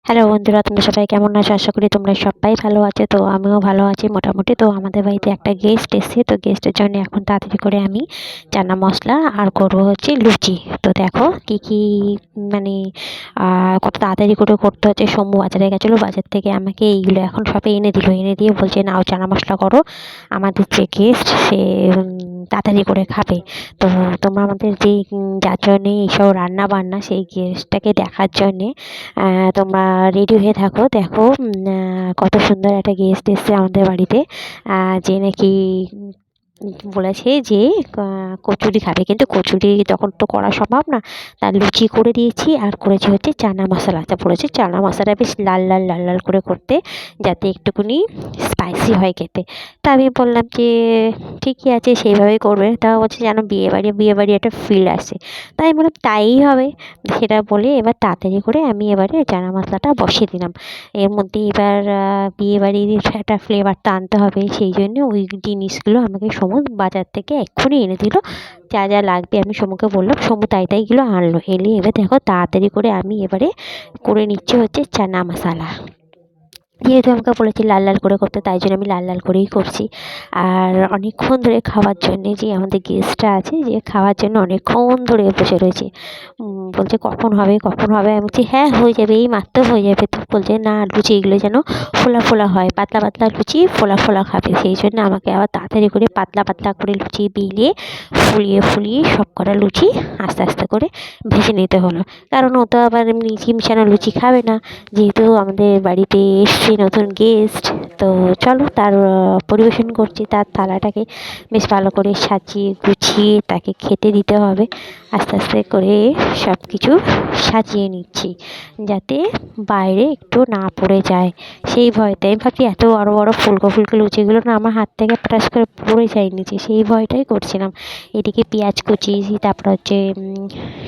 Hello বন্ধুরা, তোমরা সবাই কেমন আছো? আশা করি তোমরা সবাই ভালো আছো। তো আমিও ভালো আছি মোটামুটি। তো আমাদের বাড়িতে একটা গেস্ট এসেছে। তো গেস্টের জন্য এখন তাড়াতাড়ি করে আমি চানা মশলা আর করবো হচ্ছে লুচি। তো দেখো কি কি মানে কত তাড়াতাড়ি করে করতে হচ্ছে। সোমু বাজারে গেছিলো, বাজার থেকে আমাকে এইগুলো এখন সব এনে দিল। এনে দিয়ে বলছে নাও চানা মশলা করো, আমাদের যে গেস্ট সে তাড়াতাড়ি করে খাবে। তো তোমরা আমাদের যেই যার জন্যে এইসব রান্না বান্না সেই গেস্টটাকে দেখার জন্যে তোমরা রেডি হয়ে থাকো। দেখো কত সুন্দর একটা গেস্ট এসছে আমাদের বাড়িতে, যে নাকি বলেছে যে কচুরি খাবে, কিন্তু কচুরি তখন তো করা সম্ভব না। তার লুচি করে দিয়েছি আর করেছি হচ্ছে চানা মশলাটা, বলেছে চানা মশলা বেশ লাল লাল লাল লাল করে করতে, যাতে একটুখানি স্পাইসি হয় খেতে। তা আমি বললাম যে ঠিকই আছে, সেইভাবেই করবে। তা বলছে যেন বিয়েবাড়ি একটা ফিল আসে। তাই আমি বললাম তাই হবে। সেটা বলে এবার তাড়াতাড়ি করে আমি এবারে চানা মশলাটা বসিয়ে দিলাম। এর মধ্যে এবার বিয়েবাড়ির একটা ফ্লেভারটা আনতে হবে, সেই জন্য ওই জিনিসগুলো আমাকে সমু বাজার থেকে এক্ষুনি এনে দিল। যা যা লাগবে আমি সমুকে বললাম, সমু তাইগুলো আনলো। এলে এবার দেখো তাড়াতাড়ি করে আমি এবারে করে নিচ্ছি হচ্ছে চানা মশলা। যেহেতু আমাকে বলেছি লাল লাল করে করতে, তাই জন্য আমি লাল লাল করেই করছি। আর অনেকক্ষণ ধরে খাওয়ার জন্যে, যে আমাদের গেস্টটা আছে যে খাওয়ার জন্য অনেকক্ষণ ধরে বসে রয়েছে। বলছে কখন হবে কখন হবে। আমি বলছি হ্যাঁ হয়ে যাবে, এই মাত্র হয়ে যাবে। তো বলছে না, লুচি এগুলো যেন ফোলা ফোলা হয়, পাতলা পাতলা লুচি ফোলা ফোলা খাবে। সেই জন্য আমাকে আবার তাড়াতাড়ি করে পাতলা পাতলা করে লুচি বেলিয়ে ফুলিয়ে ফুলিয়ে সব কটা লুচি আস্তে আস্তে করে ভেজে নিতে হলো। কারণ ও তো আবার এমনি ঝিমছানো লুচি খাবে না, যেহেতু আমাদের বাড়িতে এসছে নতুন গেস্ট। তো চলো তার পরিবেশন করছি। তার থালাটাকে বেশ ভালো করে সাজিয়ে গুছিয়ে তাকে খেতে দিতে হবে। আস্তে আস্তে করে সব কিছু সাজিয়ে নিচ্ছি, যাতে বাইরে একটু না পড়ে যায় সেই ভয়তে। আমি ভাবছি এত বড় বড় ফুলকো ফুলকো লুচিগুলো না আমার হাত থেকে ফটাস করে পড়ে যায় নিচে, সেই ভয়টাই করছিলাম। এদিকে পেঁয়াজ কুচি, তারপর হচ্ছে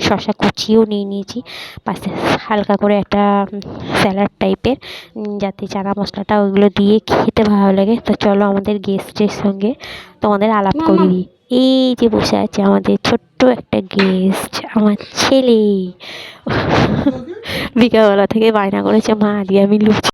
শসা কুচিও নিয়ে নিয়েছি পাশে, হালকা করে একটা স্যালাড টাইপের, যাতে চানা মশলাটা ওইগুলো দিয়ে খেতে ভালো লাগে। তো চলো আমাদের গেস্টের সঙ্গে তোমাদের আলাপ করিয়ে দিই। এই যে বসে আছে আমাদের ছোট্ট একটা গেস্ট, আমার ছেলে। বিকালবেলা থেকে বায়না করেছে মা দিয়ে আমি লুচি